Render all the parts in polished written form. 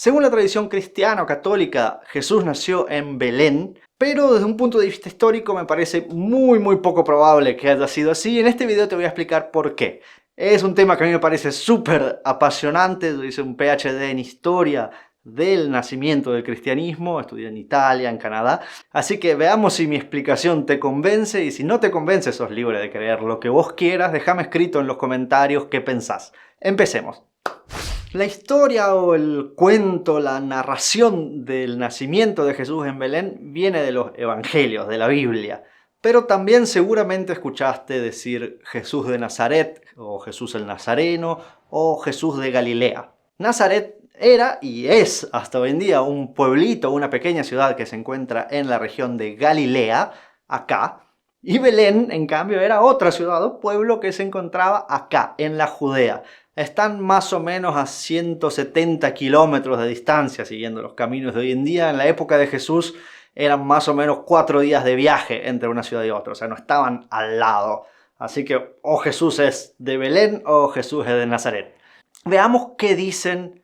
Según la tradición cristiana o católica, Jesús nació en Belén, pero desde un punto de vista histórico me parece muy poco probable que haya sido así. En este video te voy a explicar por qué. Es un tema que a mí me parece súper apasionante. Yo hice un PhD en historia del nacimiento del cristianismo, estudié en Italia, en Canadá, así que veamos si mi explicación te convence, y si no te convence sos libre de creer lo que vos quieras. Déjame escrito en los comentarios qué pensás. Empecemos. La historia o el cuento, la narración del nacimiento de Jesús en Belén viene de los evangelios, de la Biblia. Pero también seguramente escuchaste decir Jesús de Nazaret, o Jesús el Nazareno, o Jesús de Galilea. Nazaret era y es hasta hoy en día un pueblito, una pequeña ciudad que se encuentra en la región de Galilea, acá. Y Belén, en cambio, era otra ciudad o pueblo que se encontraba acá, en la Judea. Están más o menos a 170 kilómetros de distancia, siguiendo los caminos de hoy en día. En la época de Jesús eran más o menos 4 días de viaje entre una ciudad y otra, o sea, no estaban al lado. Así que o Jesús es de Belén o Jesús es de Nazaret. Veamos qué dicen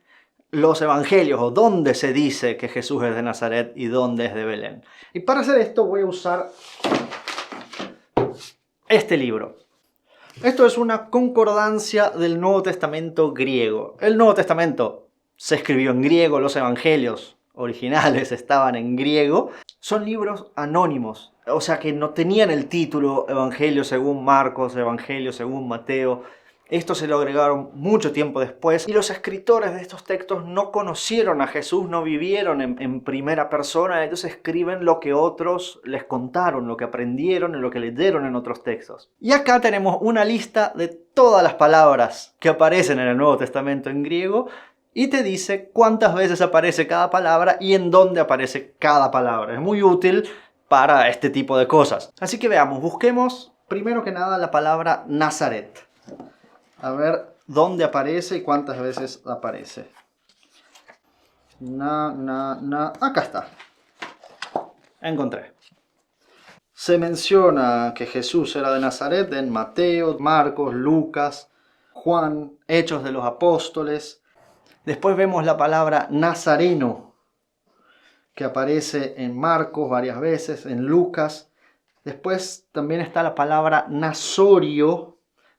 los evangelios, o dónde se dice que Jesús es de Nazaret y dónde es de Belén. Y para hacer esto voy a usar este libro. Esto es una concordancia del Nuevo Testamento griego. El Nuevo Testamento se escribió en griego, los evangelios originales estaban en griego. Son libros anónimos, o sea que no tenían el título Evangelio según Marcos, Evangelio según Mateo. Esto se lo agregaron mucho tiempo después, y los escritores de estos textos no conocieron a Jesús, no vivieron en primera persona. Ellos escriben lo que otros les contaron, lo que aprendieron y lo que leyeron en otros textos. Y acá tenemos una lista de todas las palabras que aparecen en el Nuevo Testamento en griego, y te dice cuántas veces aparece cada palabra y en dónde aparece cada palabra. Es muy útil para este tipo de cosas. Así que veamos, busquemos primero que nada la palabra Nazaret. A ver dónde aparece y cuántas veces aparece. Acá está. Encontré. Se menciona que Jesús era de Nazaret en Mateo, Marcos, Lucas, Juan, Hechos de los Apóstoles. Después vemos la palabra Nazareno, que aparece en Marcos varias veces, en Lucas. Después también está la palabra Nazorio,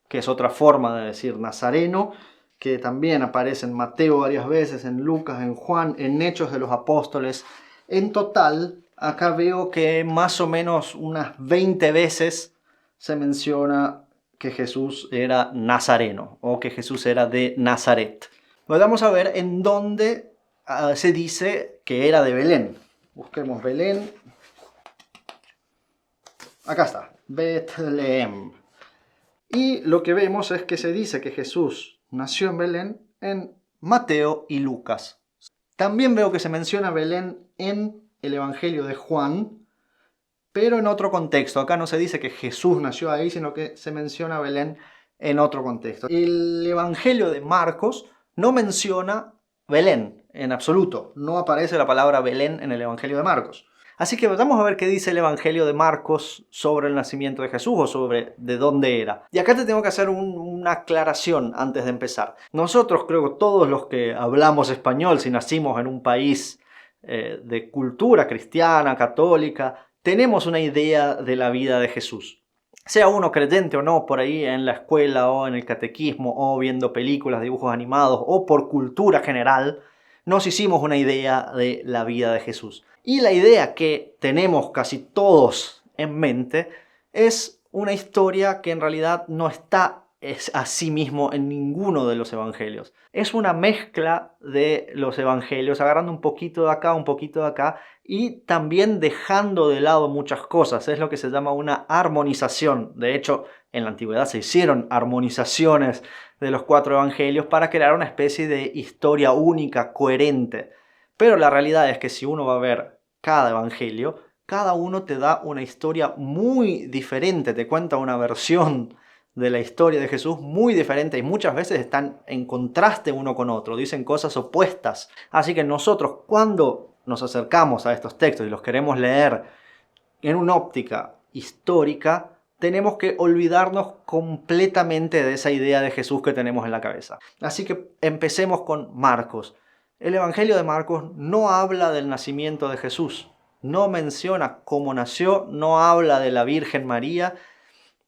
que es otra forma de decir Nazareno, que también aparece en Mateo varias veces, en Lucas, en Juan, en Hechos de los Apóstoles. En total, acá veo que más o menos unas 20 veces se menciona que Jesús era nazareno, o que Jesús era de Nazaret. Vamos a ver en dónde se dice que era de Belén. Busquemos Belén. Acá está, Betlehem. Y lo que vemos es que se dice que Jesús nació en Belén en Mateo y Lucas. También veo que se menciona Belén en el Evangelio de Juan, pero en otro contexto. Acá no se dice que Jesús nació ahí, sino que se menciona Belén en otro contexto. El Evangelio de Marcos no menciona Belén en absoluto. No aparece la palabra Belén en el Evangelio de Marcos. Así que vamos a ver qué dice el Evangelio de Marcos sobre el nacimiento de Jesús, o sobre de dónde era. Y acá te tengo que hacer una aclaración antes de empezar. Nosotros, creo que todos los que hablamos español, si nacimos en un país de cultura cristiana, católica, tenemos una idea de la vida de Jesús. Sea uno creyente o no, por ahí en la escuela o en el catequismo, o viendo películas, dibujos animados, o por cultura general, nos hicimos una idea de la vida de Jesús. Y la idea que tenemos casi todos en mente es una historia que en realidad no está así mismo en ninguno de los evangelios. Es una mezcla de los evangelios, agarrando un poquito de acá, un poquito de acá, y también dejando de lado muchas cosas. Es lo que se llama una armonización. De hecho, en la antigüedad se hicieron armonizaciones de los 4 evangelios para crear una especie de historia única, coherente. Pero la realidad es que si uno va a ver cada evangelio, cada uno te da una historia muy diferente, te cuenta una versión de la historia de Jesús muy diferente, y muchas veces están en contraste uno con otro, dicen cosas opuestas. Así que nosotros, cuando nos acercamos a estos textos y los queremos leer en una óptica histórica, tenemos que olvidarnos completamente de esa idea de Jesús que tenemos en la cabeza. Así que empecemos con Marcos. el Evangelio de Marcos no habla del nacimiento de Jesús, no menciona cómo nació, no habla de la Virgen María.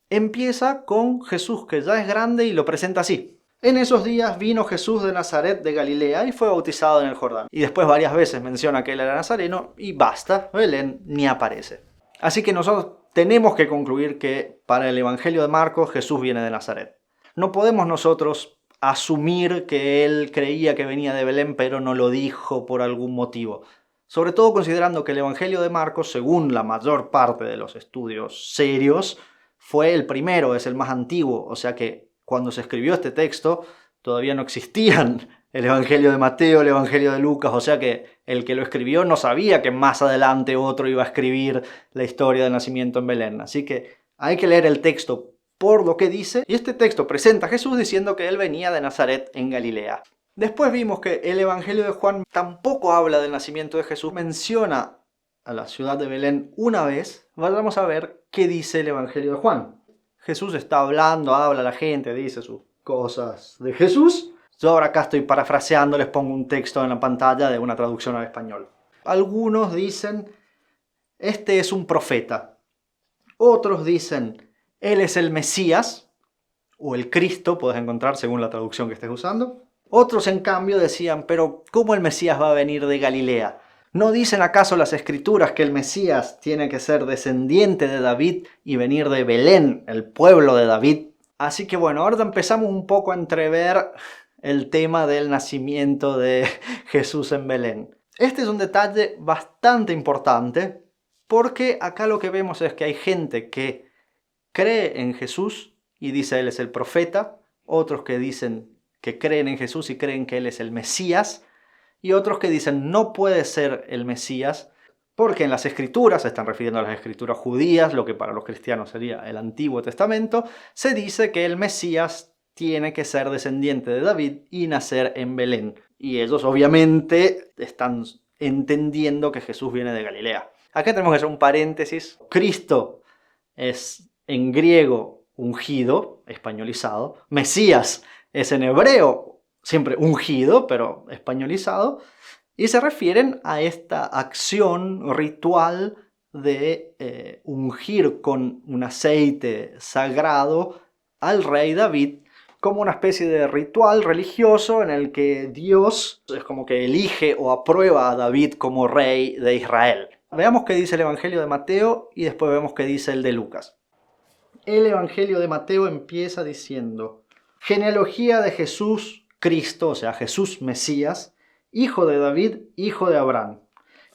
Empieza con Jesús, que ya es grande, y lo presenta así. En esos días vino Jesús de Nazaret de Galilea y fue bautizado en el Jordán. Y después varias veces menciona que él era nazareno y basta, Belén ni aparece. Así que nosotros tenemos que concluir que para el Evangelio de Marcos Jesús viene de Nazaret. No podemos nosotros asumir que él creía que venía de Belén pero no lo dijo por algún motivo. Sobre todo considerando que el Evangelio de Marcos, según la mayor parte de los estudios serios, fue el primero, es el más antiguo, o sea que cuando se escribió este texto todavía no existían el Evangelio de Mateo, el Evangelio de Lucas, o sea que el que lo escribió no sabía que más adelante otro iba a escribir la historia del nacimiento en Belén. Así que hay que leer el texto por lo que dice, y este texto presenta a Jesús diciendo que él venía de Nazaret en Galilea. Después vimos que el Evangelio de Juan tampoco habla del nacimiento de Jesús, menciona a la ciudad de Belén una vez. Vamos a ver qué dice el Evangelio de Juan. Jesús está hablando, habla a la gente, dice sus cosas de Jesús. Yo ahora acá estoy parafraseando, les pongo un texto en la pantalla de una traducción al español. Algunos dicen, este es un profeta. Otros dicen, él es el Mesías, o el Cristo, puedes encontrar según la traducción que estés usando. Otros, en cambio, decían, pero ¿cómo el Mesías va a venir de Galilea? ¿No dicen acaso las Escrituras que el Mesías tiene que ser descendiente de David y venir de Belén, el pueblo de David? Así que bueno, ahora empezamos un poco a entrever el tema del nacimiento de Jesús en Belén. Este es un detalle bastante importante porque acá lo que vemos es que hay gente que cree en Jesús y dice él es el profeta, otros que dicen que creen en Jesús y creen que él es el Mesías, y otros que dicen no puede ser el Mesías porque en las Escrituras, se están refiriendo a las Escrituras judías, lo que para los cristianos sería el Antiguo Testamento, se dice que el Mesías tiene que ser descendiente de David y nacer en Belén. Y ellos obviamente están entendiendo que Jesús viene de Galilea. Acá tenemos que hacer un paréntesis. Cristo es en griego ungido, españolizado. Mesías es en hebreo siempre ungido, pero españolizado. Y se refieren a esta acción ritual de ungir con un aceite sagrado al rey David como una especie de ritual religioso en el que Dios es como que elige o aprueba a David como rey de Israel. Veamos qué dice el Evangelio de Mateo y después vemos qué dice el de Lucas. El Evangelio de Mateo empieza diciendo: genealogía de Jesús Cristo, o sea, Jesús Mesías, hijo de David, hijo de Abraham.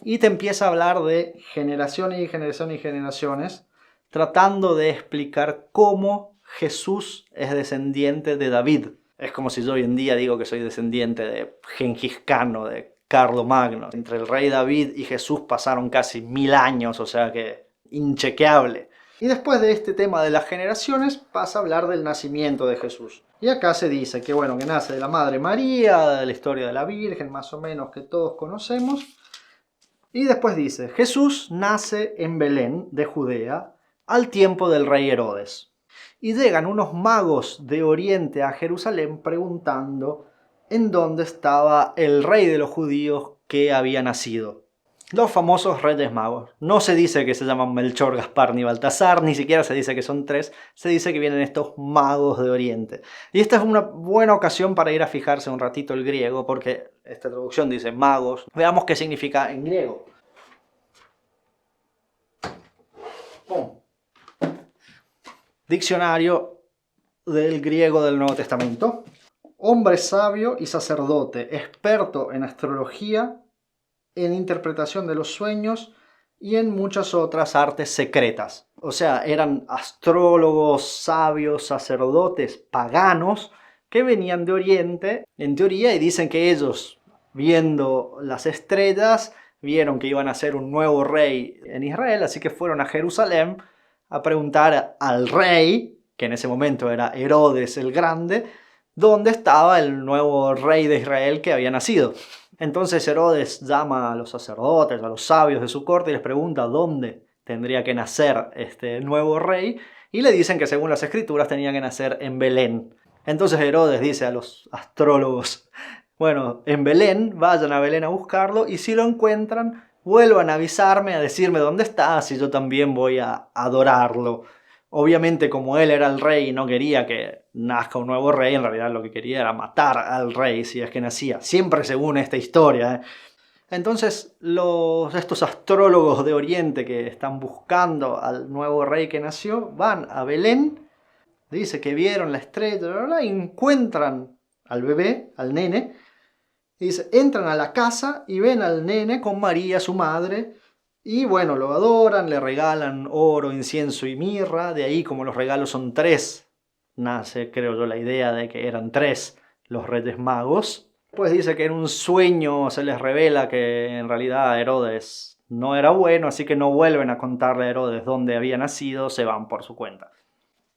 Y te empieza a hablar de generaciones y generaciones y generaciones, tratando de explicar cómo Jesús es descendiente de David. Es como si yo hoy en día digo que soy descendiente de Gengis Khan o de Carlomagno. Entre el rey David y Jesús pasaron casi 1000 años, o sea que inchequeable. Y después de este tema de las generaciones pasa a hablar del nacimiento de Jesús. Y acá se dice que bueno, que nace de la Madre María, de la historia de la Virgen, más o menos que todos conocemos. Y después dice, Jesús nace en Belén de Judea al tiempo del rey Herodes. Y llegan unos magos de Oriente a Jerusalén preguntando en dónde estaba el rey de los judíos que había nacido. Los famosos Reyes Magos. No se dice que se llaman Melchor, Gaspar ni Baltasar, ni siquiera se dice que son 3, se dice que vienen estos magos de Oriente. Y esta es una buena ocasión para ir a fijarse un ratito el griego, porque esta traducción dice magos. Veamos qué significa en griego. ¡Pum! Diccionario del griego del Nuevo Testamento. Hombre sabio y sacerdote, experto en astrología, en interpretación de los sueños y en muchas otras artes secretas. O sea, eran astrólogos, sabios, sacerdotes, paganos que venían de Oriente, en teoría, y dicen que ellos, viendo las estrellas, vieron que iban a ser un nuevo rey en Israel, así que fueron a Jerusalén a preguntar al rey, que en ese momento era Herodes el Grande, dónde estaba el nuevo rey de Israel que había nacido. Entonces Herodes llama a los sacerdotes, a los sabios de su corte y les pregunta dónde tendría que nacer este nuevo rey, y le dicen que según las escrituras tenía que nacer en Belén. Entonces Herodes dice a los astrólogos, Bueno, en Belén, vayan a Belén a buscarlo y si lo encuentran, vuelvan a avisarme, a decirme dónde está, así yo también voy a adorarlo. Obviamente, como él era el rey y no quería que nazca un nuevo rey, en realidad lo que quería era matar al rey si es que nacía, siempre según esta historia, ¿eh? Entonces, estos astrólogos de Oriente que están buscando al nuevo rey que nació, van a Belén, dice que vieron la estrella, bla, bla, bla, y encuentran al bebé, al nene, y dice, entran a la casa y ven al nene con María, su madre, y bueno, lo adoran, le regalan oro, incienso y mirra. De ahí, como los regalos son tres, nace, creo yo, la idea de que eran tres los Reyes Magos. Pues dice que en un sueño se les revela que en realidad Herodes no era bueno, así que no vuelven a contarle a Herodes dónde había nacido, se van por su cuenta.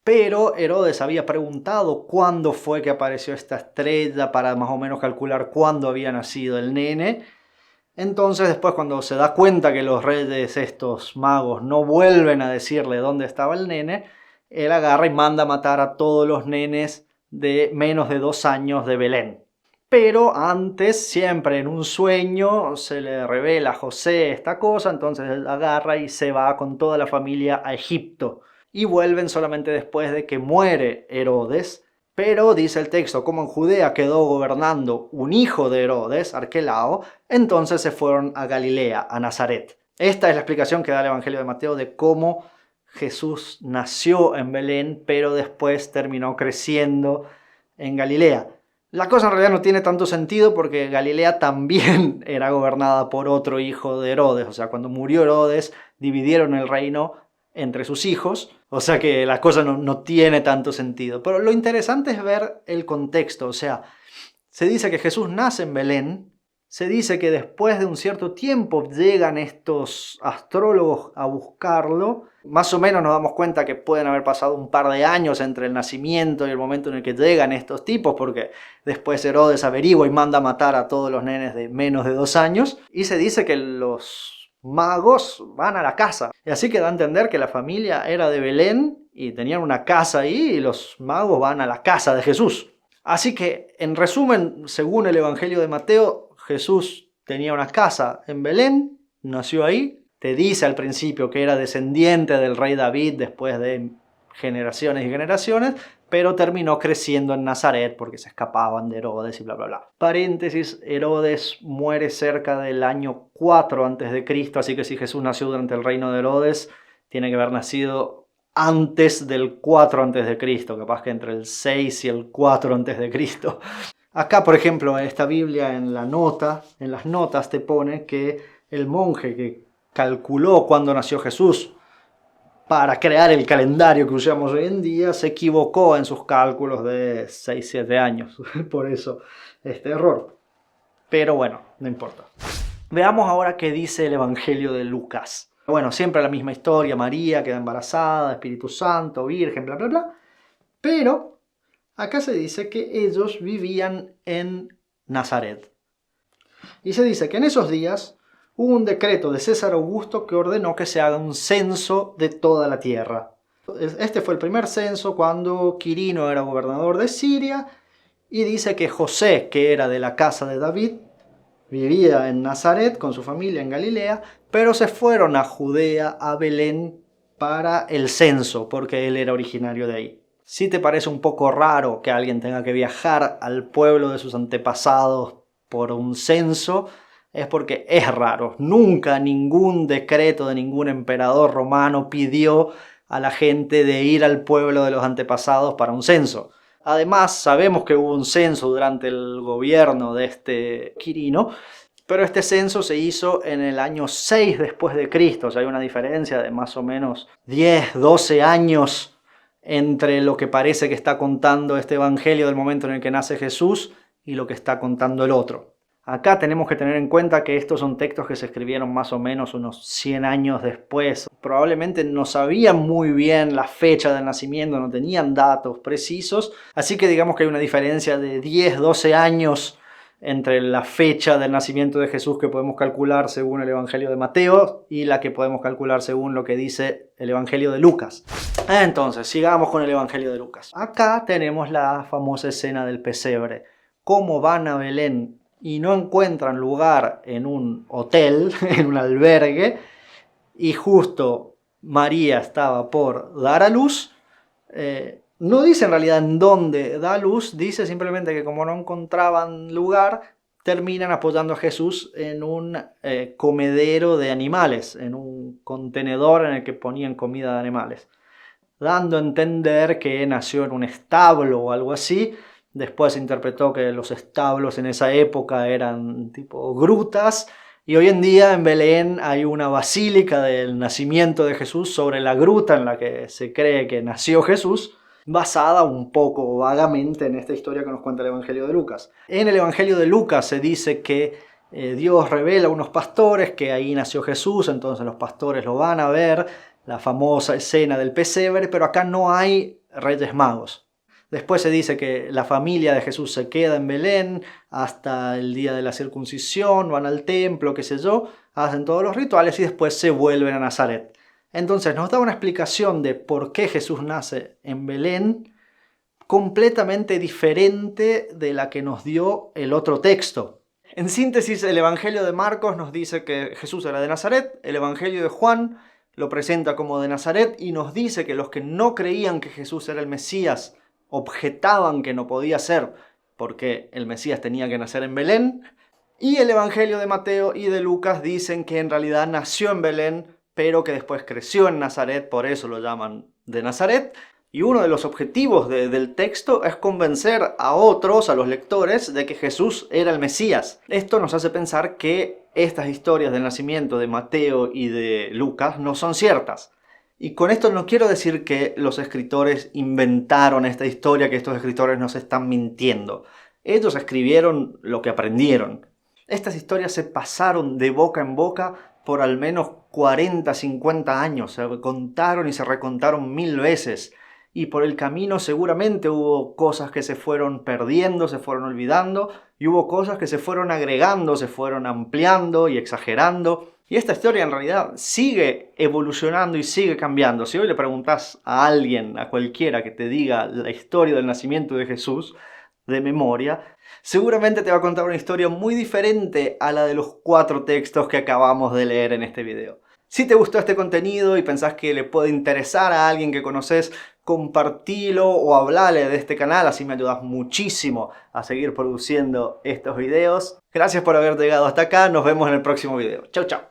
Pero Herodes había preguntado cuándo fue que apareció esta estrella para más o menos calcular cuándo había nacido el nene. Entonces después, cuando se da cuenta que los reyes, estos magos, no vuelven a decirle dónde estaba el nene, él agarra y manda a matar a todos los nenes de menos de 2 años de Belén. Pero antes, siempre en un sueño, se le revela a José esta cosa, entonces él agarra y se va con toda la familia a Egipto. Y vuelven solamente después de que muere Herodes. Pero dice el texto, como en Judea quedó gobernando un hijo de Herodes, Arquelao, entonces se fueron a Galilea, a Nazaret. Esta es la explicación que da el Evangelio de Mateo de cómo Jesús nació en Belén, pero después terminó creciendo en Galilea. La cosa en realidad no tiene tanto sentido porque Galilea también era gobernada por otro hijo de Herodes. O sea, cuando murió Herodes, dividieron el reino entre sus hijos, o sea que la cosa no tiene tanto sentido. Pero lo interesante es ver el contexto, o sea, se dice que Jesús nace en Belén, se dice que después de un cierto tiempo llegan estos astrólogos a buscarlo, más o menos nos damos cuenta que pueden haber pasado un par de años entre el nacimiento y el momento en el que llegan estos tipos, porque después Herodes averigua y manda a matar a todos los nenes de menos de 2 años, y se dice que los magos van a la casa. Y así que da a entender que la familia era de Belén y tenían una casa ahí y los magos van a la casa de Jesús. Así que, en resumen, según el Evangelio de Mateo, Jesús tenía una casa en Belén, nació ahí. Te dice al principio que era descendiente del rey David después de generaciones y generaciones, pero terminó creciendo en Nazaret porque se escapaban de Herodes y bla bla bla. Paréntesis, Herodes muere cerca del año 4 a.C., así que si Jesús nació durante el reino de Herodes, tiene que haber nacido antes del 4 a.C., capaz que entre el 6 y el 4 a.C. Acá, por ejemplo, en esta Biblia, en las notas te pone que el monje que calculó cuándo nació Jesús para crear el calendario que usamos hoy en día, se equivocó en sus cálculos de 6-7 años. Por eso este error. Pero bueno, no importa. Veamos ahora qué dice el Evangelio de Lucas. Bueno, siempre la misma historia, María queda embarazada, Espíritu Santo, Virgen, bla, bla, bla. Pero acá se dice que ellos vivían en Nazaret. Y se dice que en esos días hubo un decreto de César Augusto que ordenó que se haga un censo de toda la tierra. Este fue el primer censo cuando Quirino era gobernador de Siria, y dice que José, que era de la casa de David, vivía en Nazaret con su familia en Galilea, pero se fueron a Judea, a Belén, para el censo, porque él era originario de ahí. Si te parece un poco raro que alguien tenga que viajar al pueblo de sus antepasados por un censo, es porque es raro. Nunca ningún decreto de ningún emperador romano pidió a la gente de ir al pueblo de los antepasados para un censo. Además, sabemos que hubo un censo durante el gobierno de este Quirino, pero este censo se hizo en el año 6 después de Cristo. O sea, hay una diferencia de más o menos 10, 12 años entre lo que parece que está contando este evangelio del momento en el que nace Jesús y lo que está contando el otro. Acá tenemos que tener en cuenta que estos son textos que se escribieron más o menos unos 100 años después. Probablemente no sabían muy bien la fecha del nacimiento, no tenían datos precisos. Así que digamos que hay una diferencia de 10, 12 años entre la fecha del nacimiento de Jesús que podemos calcular según el Evangelio de Mateo y la que podemos calcular según lo que dice el Evangelio de Lucas. Entonces, sigamos con el Evangelio de Lucas. Acá tenemos la famosa escena del pesebre. cómo van a Belén y no encuentran lugar en un hotel, en un albergue, y justo María estaba por dar a luz, no dice en realidad en dónde da a luz, dice simplemente que como no encontraban lugar, terminan apoyando a Jesús en un comedero de animales, en un contenedor en el que ponían comida de animales, dando a entender que nació en un establo o algo así. Después se interpretó que los establos en esa época eran tipo grutas, y hoy en día en Belén hay una basílica del nacimiento de Jesús sobre la gruta en la que se cree que nació Jesús, basada un poco vagamente en esta historia que nos cuenta el Evangelio de Lucas. En el Evangelio de Lucas se dice que Dios revela a unos pastores que ahí nació Jesús, entonces los pastores lo van a ver, la famosa escena del pesebre, pero acá no hay Reyes Magos. Después se dice que la familia de Jesús se queda en Belén hasta el día de la circuncisión, van al templo, qué sé yo, hacen todos los rituales y después se vuelven a Nazaret. Entonces nos da una explicación de por qué Jesús nace en Belén completamente diferente de la que nos dio el otro texto. En síntesis, el Evangelio de Marcos nos dice que Jesús era de Nazaret, el Evangelio de Juan lo presenta como de Nazaret y nos dice que los que no creían que Jesús era el Mesías objetaban que no podía ser porque el Mesías tenía que nacer en Belén, y el Evangelio de Mateo y de Lucas dicen que en realidad nació en Belén, pero que después creció en Nazaret, por eso lo llaman de Nazaret. Y uno de los objetivos del texto es convencer a otros, a los lectores, de que Jesús era el Mesías. Esto nos hace pensar que estas historias del nacimiento de Mateo y de Lucas no son ciertas. Y con esto no quiero decir que los escritores inventaron esta historia, que estos escritores nos están mintiendo. Ellos escribieron lo que aprendieron. Estas historias se pasaron de boca en boca por al menos 40, 50 años. Se contaron y se recontaron 1000 veces. Y por el camino seguramente hubo cosas que se fueron perdiendo, se fueron olvidando, y hubo cosas que se fueron agregando, se fueron ampliando y exagerando. Y esta historia en realidad sigue evolucionando y sigue cambiando. Si hoy le preguntas a alguien, a cualquiera que te diga la historia del nacimiento de Jesús de memoria, seguramente te va a contar una historia muy diferente a la de los 4 textos que acabamos de leer en este video. Si te gustó este contenido y pensás que le puede interesar a alguien que conoces, compartilo o hablale de este canal, así me ayudas muchísimo a seguir produciendo estos videos. Gracias por haber llegado hasta acá, nos vemos en el próximo video. Chau, chau.